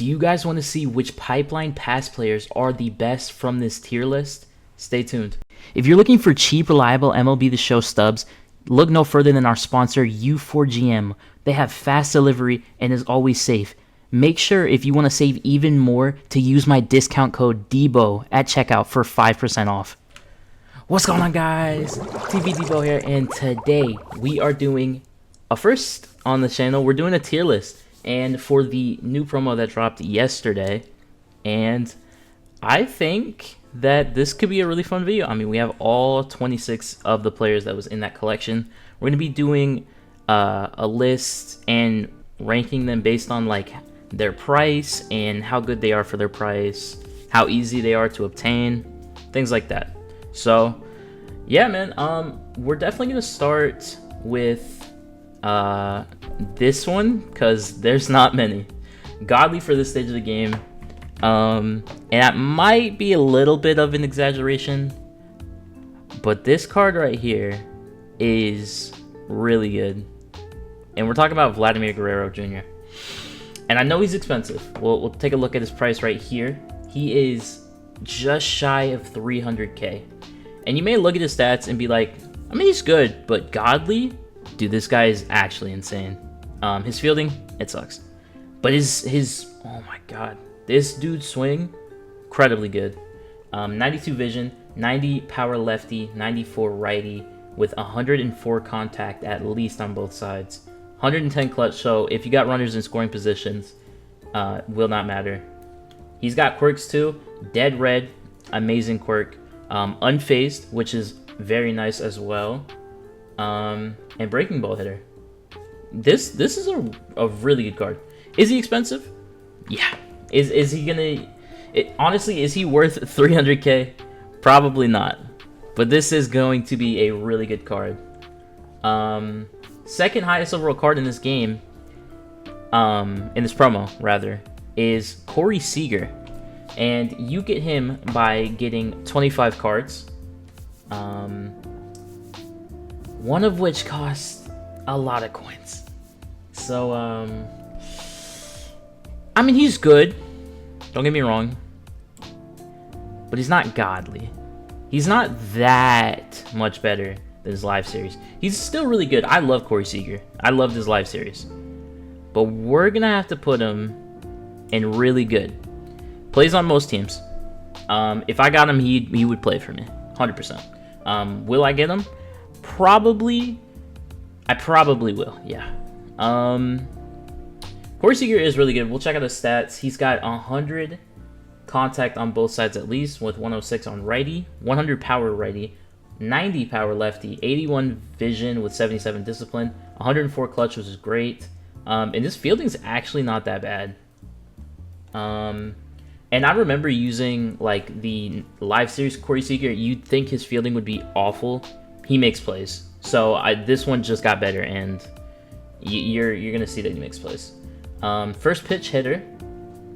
Do you guys want to see which pipeline pass players are the best from this tier list? Stay tuned. If you're looking for cheap, reliable MLB The Show stubs, look no further than our sponsor, U4GM. They have fast delivery and is always safe. Make sure if you want to save even more to use my discount code Deebo at checkout for 5% off. What's going on, guys? TV Deebo here, and today we are doing a first on the channel. We're doing a tier list, and for the new promo that dropped yesterday, and I think that this could be a really fun video. I mean, we have all 26 of the players that was in that collection. We're going to be doing a list and ranking them based on like their price and how good they are for their price, how easy they are to obtain, things like that. So yeah, man, we're definitely gonna start with this one because there's not many. Godly for this stage of the game, and that might be a little bit of an exaggeration, but this card right here is really good, and we're talking about Vladimir Guerrero Jr. And I know he's expensive. We'll take a look at his price right here. He is just shy of 300k. And you may look at his stats and be like, I mean, he's good, but godly? Dude, this guy is actually insane. His fielding, it sucks. But his oh my god. This dude's swing, incredibly good. 92 vision, 90 power lefty, 94 righty, with 104 contact at least on both sides. 110 clutch, so if you got runners in scoring positions, will not matter. He's got quirks too. Dead red, amazing quirk. Unfazed, which is very nice as well. And breaking ball hitter. This is a really good card. Is he expensive? Yeah. Is he gonna... honestly, is he worth 300k? Probably not. But this is going to be a really good card. Second highest overall card in this game, in this promo rather, is Corey Seager, and you get him by getting 25 cards, one of which costs a lot of coins. So I mean, he's good, don't get me wrong, but he's not godly. He's not that much better than his live series. He's still really good. I love Corey Seager. I loved his live series. But we're going to have to put him in really good. Plays on most teams. If I got him, he would play for me. 100%. Will I get him? Probably. I probably will, yeah. Corey Seager is really good. We'll check out his stats. He's got 100 contact on both sides at least, with 106 on righty, 100 power righty, 90 power lefty, 81 vision with 77 discipline, 104 clutch, which is great. And this fielding is actually not that bad. And I remember using like the live series Corey Seager. You'd think his fielding would be awful. He makes plays. So this one just got better, and you're gonna see that he makes plays. First pitch hitter,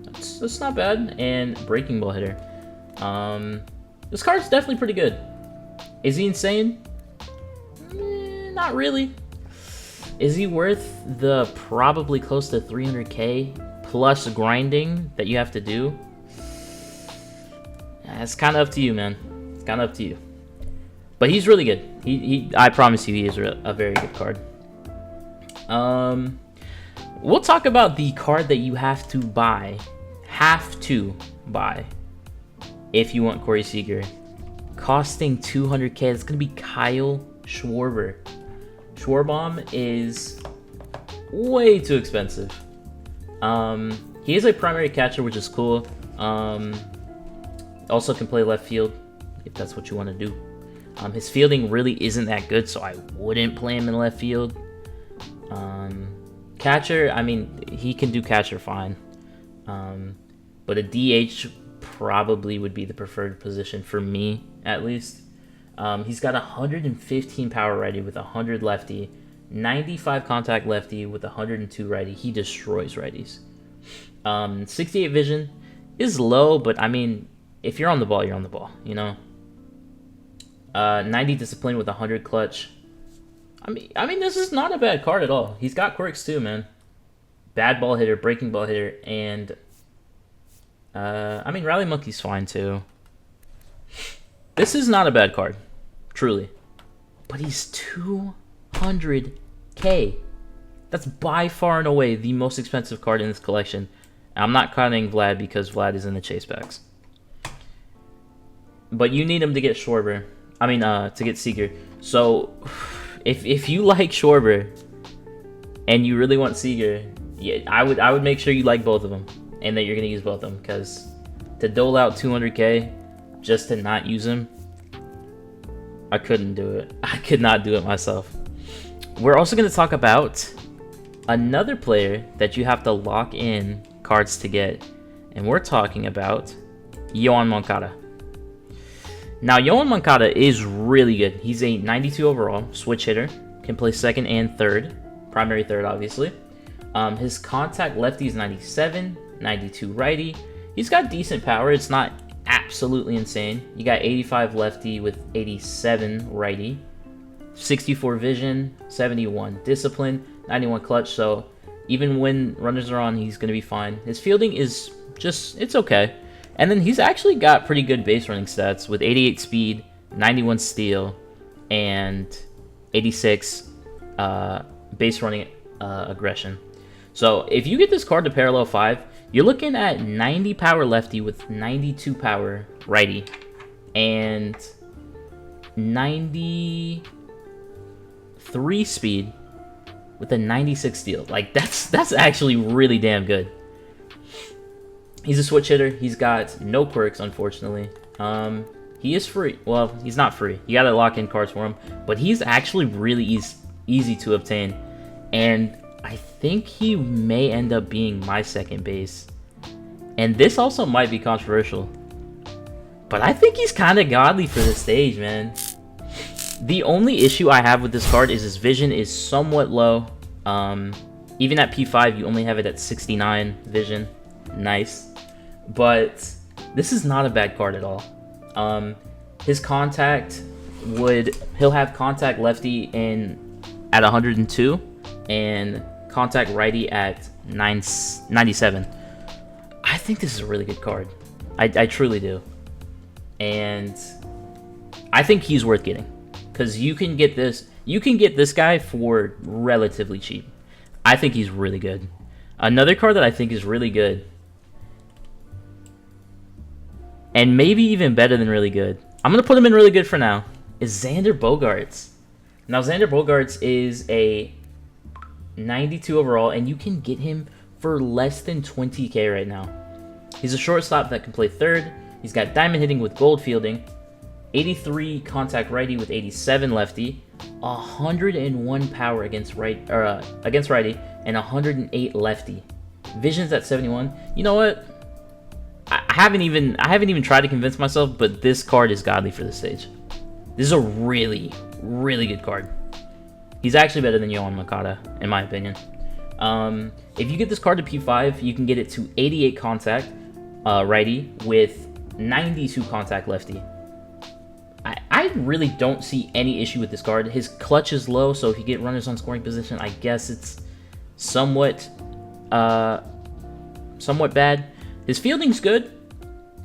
that's not bad, and breaking ball hitter. This card's definitely pretty good. Is he insane? Not really. Is he worth the probably close to 300k plus grinding that you have to do? It's kind of up to you, man. It's kind of up to you. But he's really good. I promise you, he is a very good card. We'll talk about the card that you have to buy. If you want Corey Seager. Costing 200k. It's going to be Kyle Schwarber. Schwarbaum is way too expensive. He is a primary catcher, which is cool. Also can play left field if that's what you want to do. His fielding really isn't that good, so I wouldn't play him in left field. Catcher, I mean, he can do catcher fine. But a DH probably would be the preferred position for me, at least. He's got 115 power righty with 100 lefty, 95 contact lefty with 102 righty. He destroys righties. 68 vision is low, but I mean, if you're on the ball, you're on the ball, you know. 90 discipline with 100 clutch. I mean, this is not a bad card at all. He's got quirks too, man. Bad ball hitter, breaking ball hitter, and I mean, Rally Monkey's fine too. This is not a bad card, truly. But he's 200k. That's by far and away the most expensive card in this collection. I'm not counting Vlad because Vlad is in the chase packs. But you need him to get Schwarber. I mean, to get Seager. So, if you like Schwarber and you really want Seager, yeah, I would make sure you like both of them and that you're gonna use both of them, because to dole out 200k just to not use him, I couldn't do it. I could not do it myself. We're also gonna talk about another player that you have to lock in cards to get, and we're talking about Yoan Moncada. Now, Yoan Moncada is really good. He's a 92 overall, switch hitter, can play second and third, primary third, obviously. His contact lefty is 97, 92 righty. He's got decent power. It's not absolutely insane. You got 85 lefty with 87 righty, 64 vision, 71 discipline, 91 clutch. So even when runners are on, he's going to be fine. His fielding is just, it's okay. And then he's actually got pretty good base running stats with 88 speed, 91 steal, and 86 base running aggression. So if you get this card to parallel 5, you're looking at 90 power lefty with 92 power righty, and 93 speed with a 96 steal. Like, that's actually really damn good. He's a switch hitter. He's got no quirks, unfortunately. He is free. Well, he's not free. You gotta lock in cards for him. But he's actually really easy to obtain. And I think he may end up being my second base. And this also might be controversial, but I think he's kind of godly for this stage, man. The only issue I have with this card is his vision is somewhat low. Even at P5, you only have it at 69 vision. Nice. But this is not a bad card at all. His contact he'll have contact lefty at 102 and contact righty at 97. I think this is a really good card. I truly do. And I think he's worth getting, because you can get this guy for relatively cheap. I think he's really good. Another card that I think is really good, and maybe even better than really good, I'm going to put him in really good for now, is Xander Bogaerts. Now, Xander Bogaerts is a 92 overall, and you can get him for less than 20k right now. He's a shortstop that can play third. He's got diamond hitting with gold fielding, 83 contact righty with 87 lefty, 101 power against righty, and 108 lefty. Vision's at 71. You know what? I haven't even tried to convince myself, but this card is godly for this stage. This is a really, really good card. He's actually better than Yoan Moncada, in my opinion. If you get this card to P5, you can get it to 88 contact righty with 92 contact lefty. I really don't see any issue with this card. His clutch is low, so if you get runners on scoring position, I guess it's somewhat bad. His fielding's good.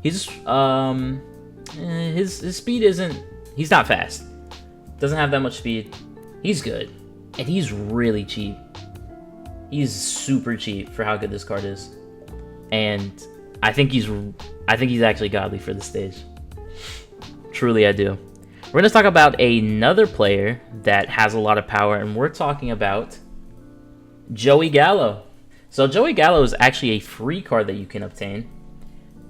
His speed isn't. He's not fast. Doesn't have that much speed. He's good, and he's really cheap. He's super cheap for how good this card is, and I think he's actually godly for the stage. Truly, I do. We're gonna talk about another player that has a lot of power, and we're talking about Joey Gallo. So Joey Gallo is actually a free card that you can obtain,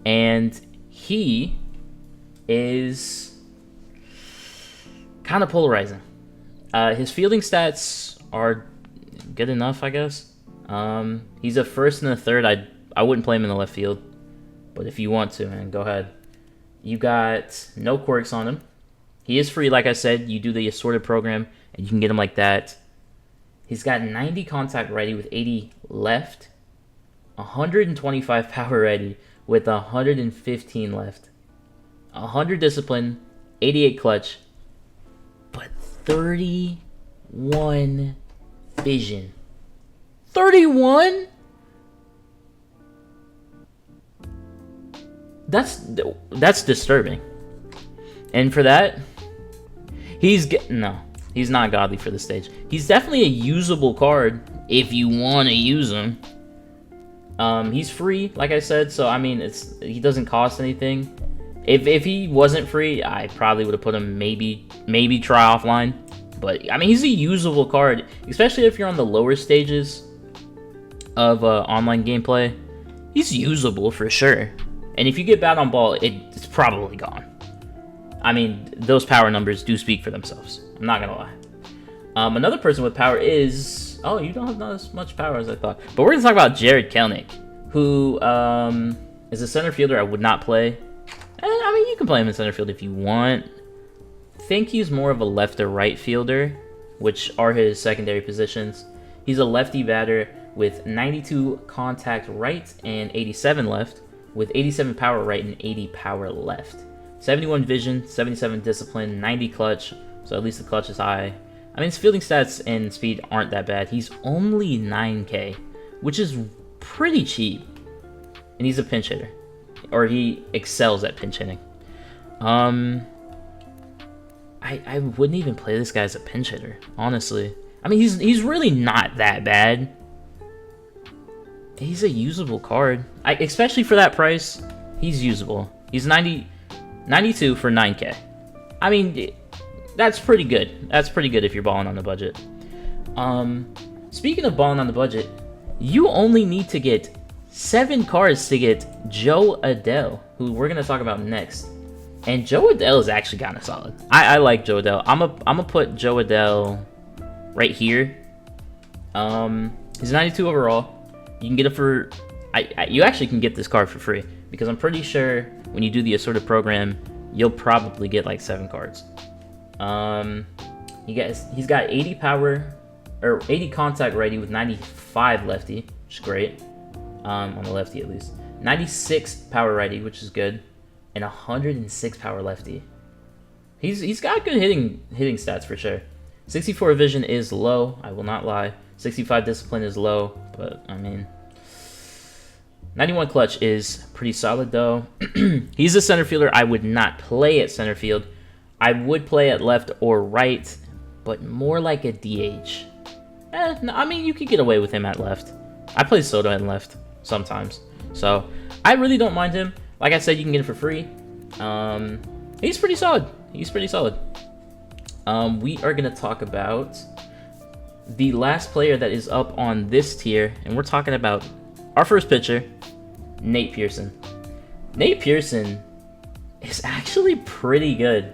and he is kind of polarizing. His fielding stats are good enough, I guess. He's a first and a third. I wouldn't play him in the left field, but if you want to, man, go ahead. You got no quirks on him. He is free, like I said. You do the assorted program, and you can get him like that. He's got 90 contact righty with 80 left, 125 power righty with 115 left, 100 discipline, 88 clutch, but 31 vision. 31? That's disturbing. And for that, he's not godly for the stage. He's definitely a usable card if you want to use him. He's free, like I said, so I mean, he doesn't cost anything. If he wasn't free, I probably would have put him maybe try offline. But I mean, he's a usable card, especially if you're on the lower stages of online gameplay. He's usable for sure. And if you get bad on ball, it's probably gone. I mean, those power numbers do speak for themselves. I'm not gonna lie. Another person with power is... Oh, you don't have not as much power as I thought. But we're gonna talk about Jared Kelenic, who is a center fielder I would not play. I mean, you can play him in center field if you want. I think he's more of a left or right fielder, which are his secondary positions. He's a lefty batter with 92 contact right and 87 left, with 87 power right and 80 power left. 71 vision, 77 discipline, 90 clutch, so at least the clutch is high. I mean, his fielding stats and speed aren't that bad. He's only 9K, which is pretty cheap. And he's a pinch hitter. Or he excels at pinch hitting. I wouldn't even play this guy as a pinch hitter, honestly. I mean, he's really not that bad. He's a usable card. Especially for that price, he's usable. He's 92 for 9K. I mean, that's pretty good. That's pretty good if you're balling on the budget. Speaking of balling on the budget, you only need to get 7 cards to get Joe Adele, who we're gonna talk about next. And Joe Adele is actually kind of solid. I like Joe Adele. I'm gonna put Joe Adele right here. He's 92 overall. You can get it for... you actually can get this card for free, because I'm pretty sure when you do the assorted program, you'll probably get like 7 cards. He's got 80 power, or 80 contact righty with 95 lefty, which is great. On the lefty at least. 96 power righty, which is good, and 106 power lefty. He's got good hitting stats for sure. 64 vision is low, I will not lie. 65 discipline is low, but I mean, 91 clutch is pretty solid though. He's a center fielder I would not play at center field. I would play at left or right, but more like a DH. No, I mean, you could get away with him at left. I play Soto at left sometimes, so I really don't mind him. Like I said, you can get it for free. He's pretty solid. We are gonna talk about the last player that is up on this tier, and we're talking about our first pitcher, Nate Pearson. Nate Pearson is actually pretty good.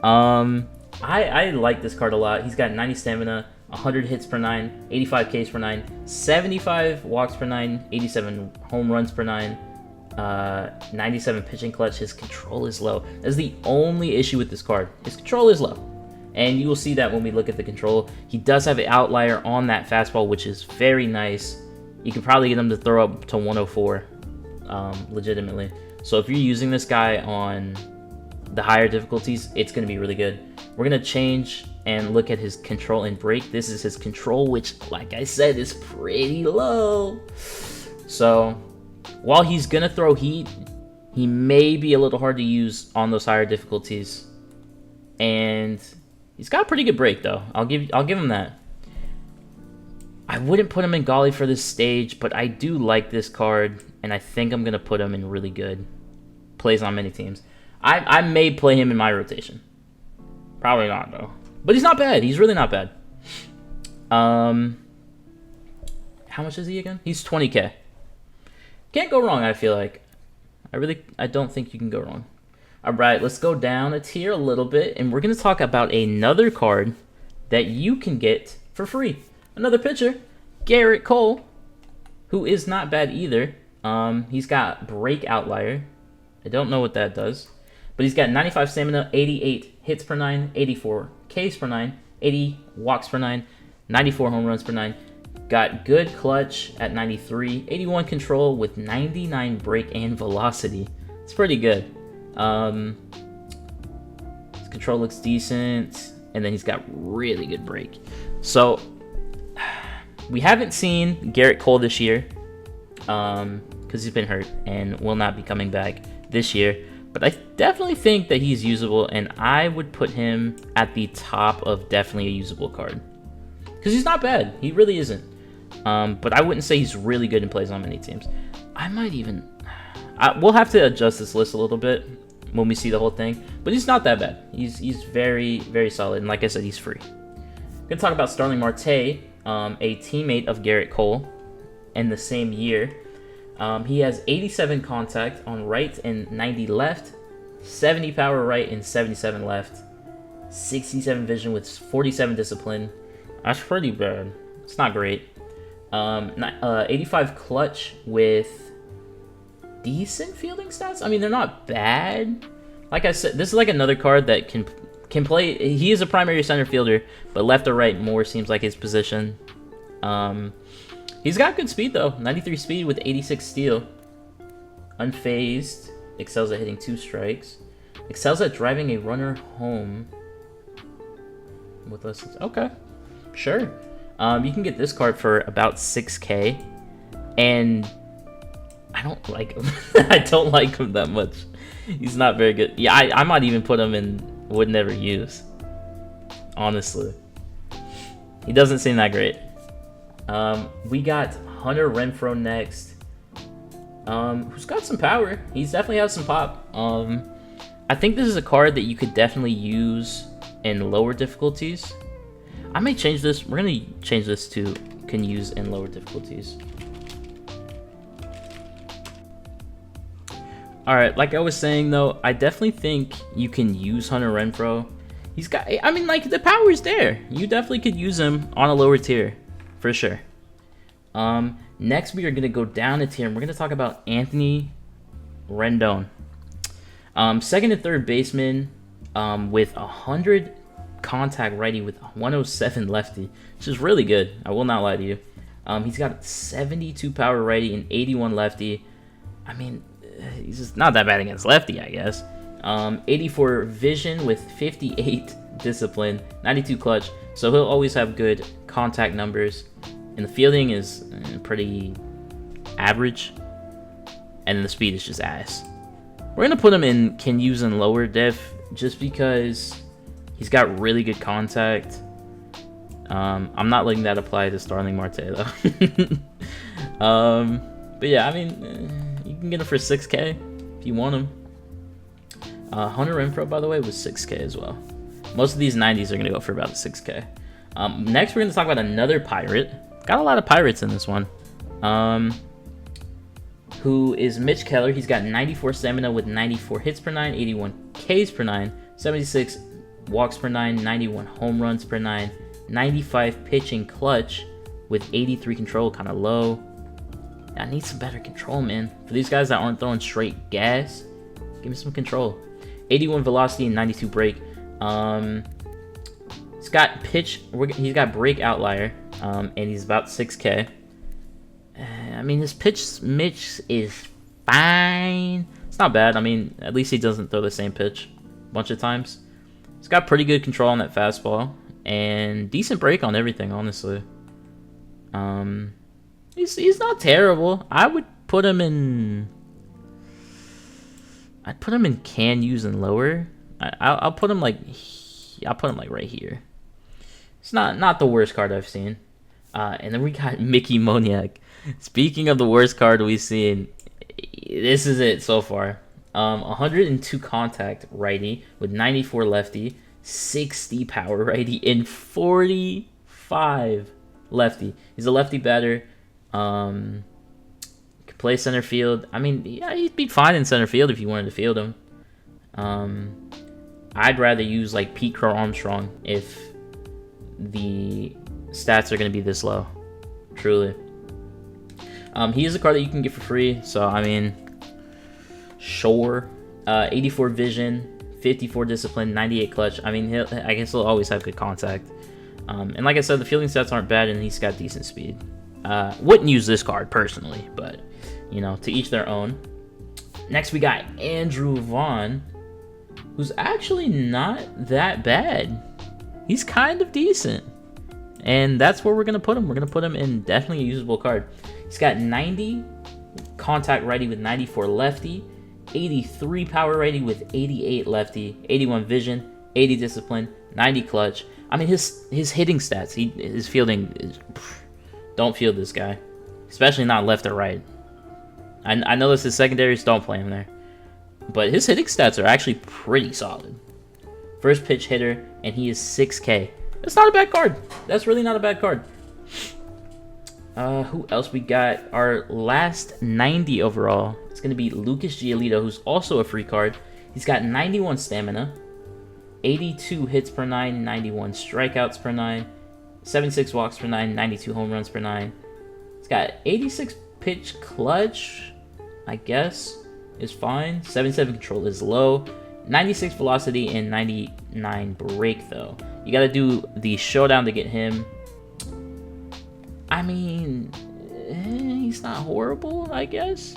I like this card a lot. He's got 90 stamina, 100 hits per 9, 85 Ks per 9, 75 walks per 9, 87 home runs per 9, 97 pitching clutch. His control is low. That's the only issue with this card. His control is low. And you will see that when we look at the control. He does have an outlier on that fastball, which is very nice. You can probably get him to throw up to 104, legitimately. So if you're using this guy on the higher difficulties, it's going to be really good. We're going to change and look at his control and break. This is his control, which, like I said, is pretty low. So while he's going to throw heat, he may be a little hard to use on those higher difficulties. And he's got a pretty good break, though. I'll give him that. I wouldn't put him in Golly for this stage, but I do like this card, and I think I'm going to put him in really good. Plays on many teams. I may play him in my rotation. Probably not, though. But he's not bad. He's really not bad. How much is he again? He's 20K. Can't go wrong, I feel like. I don't think you can go wrong. All right, let's go down a tier a little bit, and we're going to talk about another card that you can get for free. Another pitcher, Garrett Cole, who is not bad either. He's got break outlier. I don't know what that does, but he's got 95 stamina, 88 hits per 9, 84 Ks per 9, 80 walks per 9, 94 home runs per 9. Got good clutch at 93, 81 control with 99 break and velocity. It's pretty good. His control looks decent, and then he's got really good break. So we haven't seen Garrett Cole this year because he's been hurt and will not be coming back this year. But I definitely think that he's usable, and I would put him at the top of definitely a usable card. Because he's not bad. He really isn't. But I wouldn't say he's really good and plays on many teams. I might even... we'll have to adjust this list a little bit when we see the whole thing. But he's not that bad. He's very, very solid. And like I said, he's free. I'm going to talk about Starling Marte, a teammate of Garrett Cole in the same year. He has 87 contact on right and 90 left, 70 power right and 77 left, 67 vision with 47 discipline. That's pretty bad. It's not great. 85 clutch with decent fielding stats. I mean, they're not bad. Like I said, this is like another card that can play. He is a primary center fielder, but left or right more seems like his position. He's got good speed though. 93 speed with 86 steal. Unfazed. Excels at hitting 2 strikes. Excels at driving a runner home. With less. Okay, sure. You can get this card for about 6K, and I don't like him. I don't like him that much. He's not very good. Yeah, I might even put him in would never use. Honestly, he doesn't seem that great. We got Hunter Renfroe next. Who's got some power. He's definitely has some pop. I think this is a card that you could definitely use in lower difficulties. I may change this. We're gonna change this to can use in lower difficulties. Alright, like I was saying though, I definitely think you can use Hunter Renfroe. He's got, I mean, like, the power is there. You definitely could use him on a lower tier, for sure. Next we are going to go down a tier, and we're going to talk about Anthony Rendon. Second and third baseman with 100 contact righty with 107 lefty, which is really good. I will not lie to you. He's got 72 power righty and 81 lefty. I mean, he's just not that bad against lefty, I guess. 84 vision with 58 discipline, 92 clutch. So he'll always have good contact numbers. And the fielding is pretty average. And then the speed is just ass. We're going to put him in can use in lower diff just because he's got really good contact. I'm not letting that apply to Starling Marte though. But yeah, I mean, you can get him for 6K if you want him. Hunter Renfroe, by the way, was 6K as well. Most of these 90s are going to go for about 6K. Next, we're going to talk about another Pirate. Got a lot of Pirates in this one. Who is Mitch Keller. He's got 94 stamina with 94 hits per 9, 81 Ks per 9, 76 walks per 9, 91 home runs per 9, 95 pitching clutch with 83 control, kind of low. I need some better control, man. For these guys that aren't throwing straight gas, give me some control. 81 velocity and 92 break. He's got pitch. He's got break outlier, and he's about 6K. I mean, his pitch mix is fine. It's not bad. I mean, at least he doesn't throw the same pitch a bunch of times. He's got pretty good control on that fastball and decent break on everything, honestly. He's not terrible. I would put him in. I'd put him in can use and lower. I'll put him like. I'll put him like right here. It's not the worst card I've seen. And then we got Mickey Moniak. Speaking of the worst card we've seen, this is it so far. 102 contact righty with 94 lefty, 60 power righty, and 45 lefty. He's a lefty batter. Can play center field. I mean, yeah, he'd be fine in center field if you wanted to field him. I'd rather use like Pete Crow Armstrong if the stats are going to be this low. Truly. He is a card that you can get for free, so I mean, sure. 84 vision, 54 discipline, 98 clutch. I mean, I guess he'll always have good contact. And like I said, the fielding stats aren't bad, and he's got decent speed. Wouldn't use this card personally, but you know, to each their own. Next, we got Andrew Vaughn, who's actually not that bad. He's kind of decent, and that's where we're gonna put him. We're gonna put him in definitely a usable card. He's got 90 contact righty with 94 lefty, 83 power righty with 88 lefty, 81 vision, 80 discipline, 90 clutch. I mean, his hitting stats, his fielding is, don't field this guy, especially not left or right. I know this is secondaries, don't play him there, but his hitting stats are actually pretty solid. First pitch hitter, and he is 6K. That's not a bad card. That's really not a bad card. Who else we got? Our last 90 overall. It's going to be Lucas Giolito, who's also a free card. He's got 91 stamina, 82 hits per 9, 91 strikeouts per 9, 76 walks per 9, 92 home runs per 9. He's got 86 pitch clutch, I guess, is fine. 77 control is low. 96 velocity and 99 break, though. You got to do the showdown to get him. I mean, he's not horrible, I guess.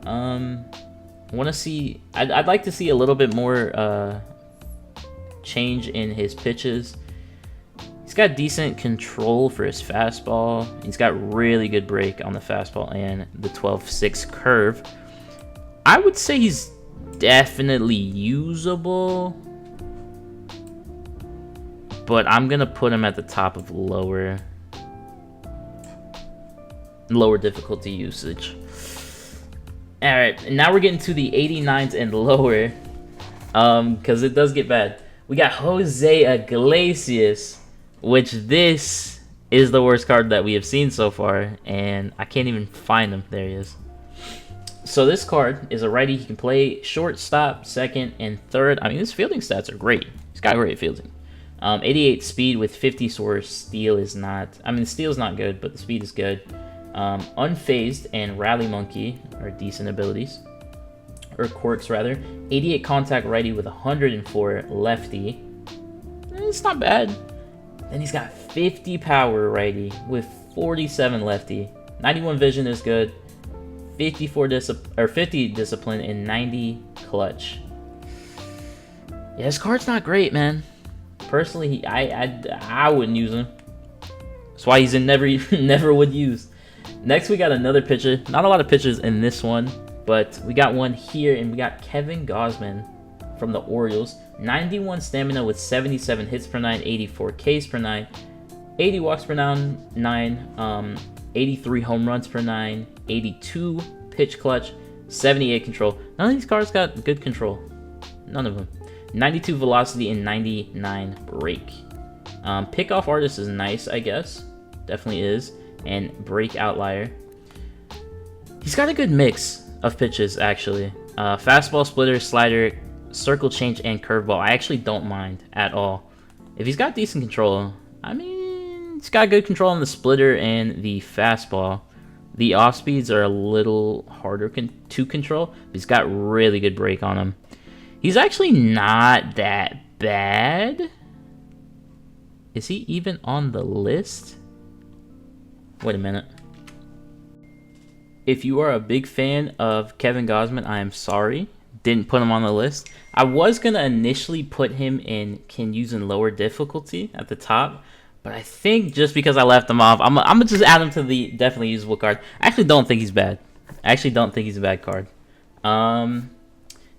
Want to see? I'd like to see a little bit more change in his pitches. He's got decent control for his fastball. He's got really good break on the fastball and the 12-6 curve. I would say he's definitely usable, but I'm gonna put him at the top of lower difficulty usage. All right, now we're getting to the 89s and lower, because it does get bad. We got Jose Iglesias, which this is the worst card that we have seen so far, and I can't even find him. There he is. So this card is a righty. He can play shortstop, second, and third. I mean, his fielding stats are great. He's got great fielding. 88 speed with 50 source. Steal is not... I mean, steal's not good, but the speed is good. Unfazed and Rally Monkey are decent abilities. Or quirks, rather. 88 contact righty with 104 lefty. It's not bad. Then he's got 50 power righty with 47 lefty. 91 vision is good. 50 discipline and 90 clutch. Yeah, this card's not great, man. Personally, I wouldn't use him. That's why he's in never would use. Next, we got another pitcher. Not a lot of pitchers in this one, but we got one here, and we got Kevin Gausman from the Orioles. 91 stamina with 77 hits per 9, 84 Ks per 9, 80 walks per 9, 83 home runs per 9, 82 pitch clutch, 78 control. None of these cards got good control. None of them. 92 velocity and 99 break. Pickoff artist is nice, I guess. Definitely is. And break outlier. He's got a good mix of pitches, actually. Fastball, splitter, slider, circle change, and curveball. I actually don't mind at all. If he's got decent control, I mean, he's got good control on the splitter and the fastball. The off speeds are a little harder to control, but he's got really good break on him. He's actually not that bad. Is he even on the list? Wait a minute. If you are a big fan of Kevin Gausman, I am sorry. Didn't put him on the list. I was going to initially put him in can use in lower difficulty at the top, but I think just because I left him off, I'm going to just add him to the definitely usable card. I actually don't think he's bad. I actually don't think he's a bad card.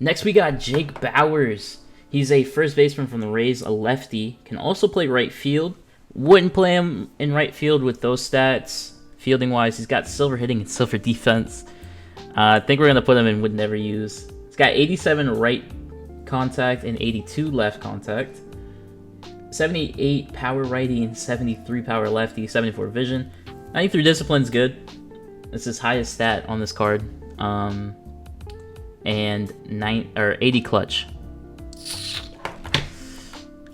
Next, we got Jake Bauers. He's a first baseman from the Rays, a lefty. Can also play right field. Wouldn't play him in right field with those stats. Fielding-wise, he's got silver hitting and silver defense. I think we're going to put him in would never use. He's got 87 right contact and 82 left contact. 78 power righty and 73 power lefty. 74 vision. 93 discipline's good. That's his highest stat on this card. And 80 clutch.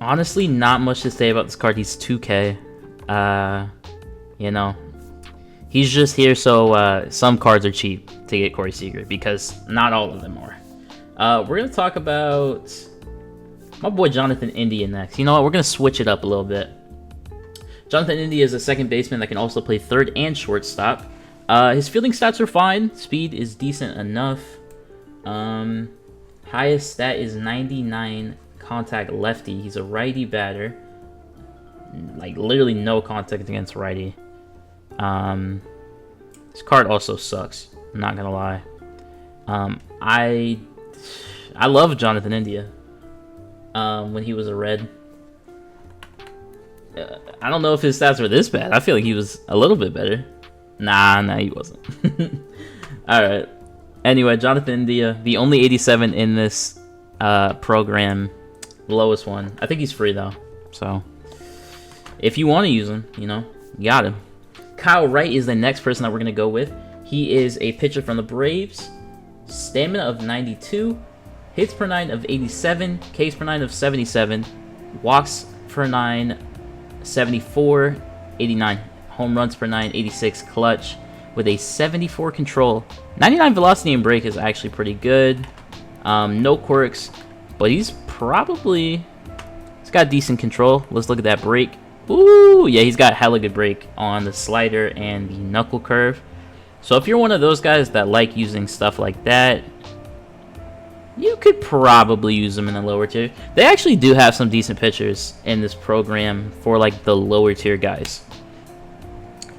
Honestly, not much to say about this card. He's 2K. You know, he's just here so some cards are cheap to get Corey Seager, because not all of them are. We're going to talk about my boy Jonathan India next. You know what? We're going to switch it up a little bit. Jonathan India is a second baseman that can also play third and shortstop. His fielding stats are fine. Speed is decent enough. Highest stat is 99 contact lefty. He's a righty batter. Like, literally no contact against righty. This card also sucks. I'm not gonna lie. I love Jonathan India. When he was a Red. I don't know if his stats were this bad. I feel like he was a little bit better. Nah, he wasn't. Alright. Anyway, Jonathan India, the only 87 in this program, lowest one. I think he's free though. So, if you want to use him, you got him. Kyle Wright is the next person that we're going to go with. He is a pitcher from the Braves. Stamina of 92. Hits per 9 of 87. Ks per 9 of 77. Walks per 9, 74. 89. Home runs per 9, 86. Clutch with a 74 control. 99 velocity and break is actually pretty good. No quirks, but he's got decent control. Let's look at that break. Ooh, yeah, he's got hella good break on the slider and the knuckle curve. So if you're one of those guys that like using stuff like that, you could probably use them in the lower tier. They actually do have some decent pitchers in this program for like the lower tier guys.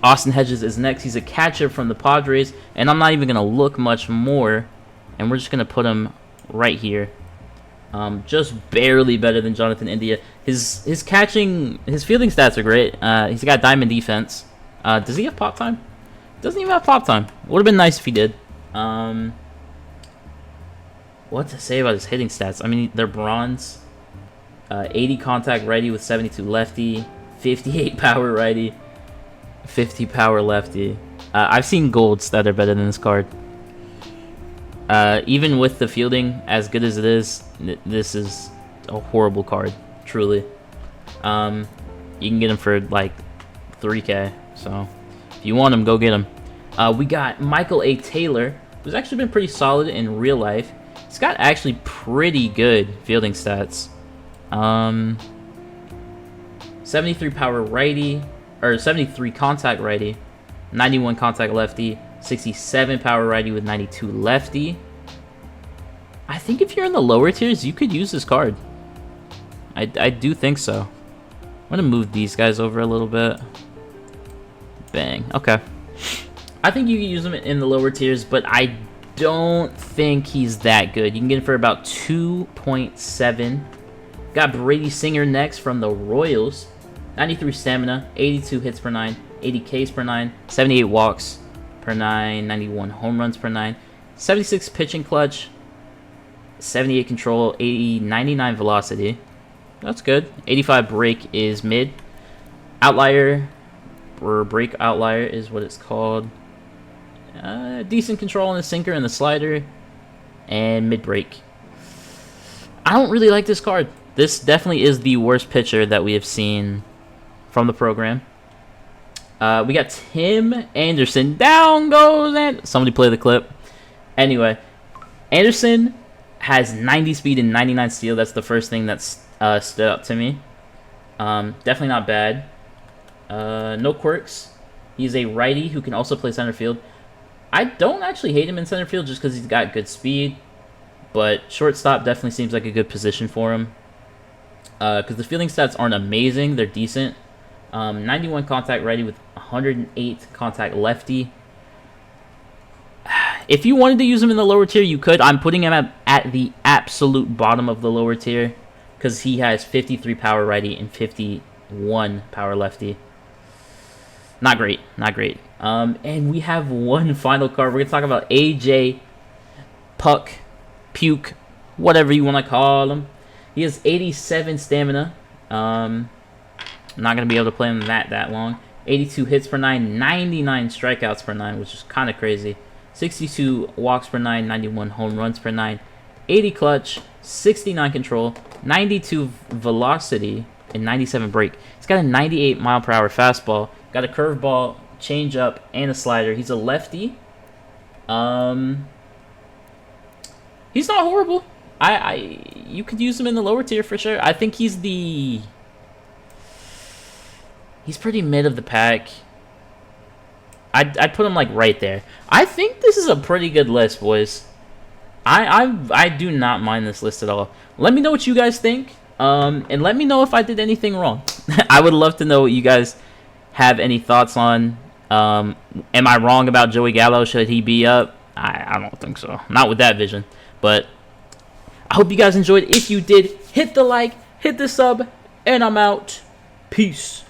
Austin Hedges is next. He's a catcher from the Padres, and I'm not even going to look much more, and we're just going to put him right here. Just barely better than Jonathan India. His catching, his fielding stats are great. He's got diamond defense. Does he have pop time? Doesn't even have pop time. Would have been nice if he did. What to say about his hitting stats? I mean, they're bronze. 80 contact righty with 72 lefty. 58 power righty. 50 power lefty. I've seen golds that are better than this card. Even with the fielding as good as it is, this is a horrible card, truly. You can get him for like 3K, so if you want him, go get him. We got Michael A. Taylor, who's actually been pretty solid in real life. He's got actually pretty good fielding stats. 73 power righty, or 73 contact righty, 91 contact lefty, 67 power righty with 92 lefty. I think if you're in the lower tiers, you could use this card. I do think so. I'm going to move these guys over a little bit. Bang. Okay. I think you can use him in the lower tiers, but I don't think he's that good. You can get him for about 2.7. Got Brady Singer next from the Royals. 93 stamina, 82 hits per 9, 80 Ks per 9, 78 walks per 9, 91 home runs per 9, 76 pitching clutch, 78 control, 99 velocity. That's good. 85 break is mid. Outlier, or break outlier is what it's called. Decent control on the sinker and the slider, and mid break. I don't really like this card. This definitely is the worst pitcher that we have seen from the program. We got Tim Anderson. Down goes and somebody play the clip. Anyway, Anderson has 90 speed and 99 steal. That's the first thing that's stood out to me. Definitely not bad. No quirks. He's a righty who can also play center field. I don't actually hate him in center field just because he's got good speed, but shortstop definitely seems like a good position for him. Because the fielding stats aren't amazing, they're decent. 91 contact righty with 108 contact lefty. If you wanted to use him in the lower tier, you could. I'm putting him at the absolute bottom of the lower tier because he has 53 power righty and 51 power lefty. Not great, not great. And we have one final card. We're going to talk about AJ Puke, whatever you want to call him. He has 87 stamina. I'm not going to be able to play him that long. 82 hits per 9, 99 strikeouts per 9, which is kind of crazy. 62 walks per 9, 91 home runs per 9, 80 clutch, 69 control, 92 velocity, and 97 break. He's got a 98 mile per hour fastball, got a curveball, changeup, and a slider. He's a lefty. He's not horrible. You could use him in the lower tier for sure. I think he's pretty mid of the pack. I'd put him like right there. I think this is a pretty good list, boys. I do not mind this list at all. Let me know what you guys think, and let me know if I did anything wrong. I would love to know what you guys have any thoughts on. Am I wrong about Joey Gallo? Should he be up? I don't think so. Not with that vision. But I hope you guys enjoyed. If you did, hit the like, hit the sub, and I'm out. Peace.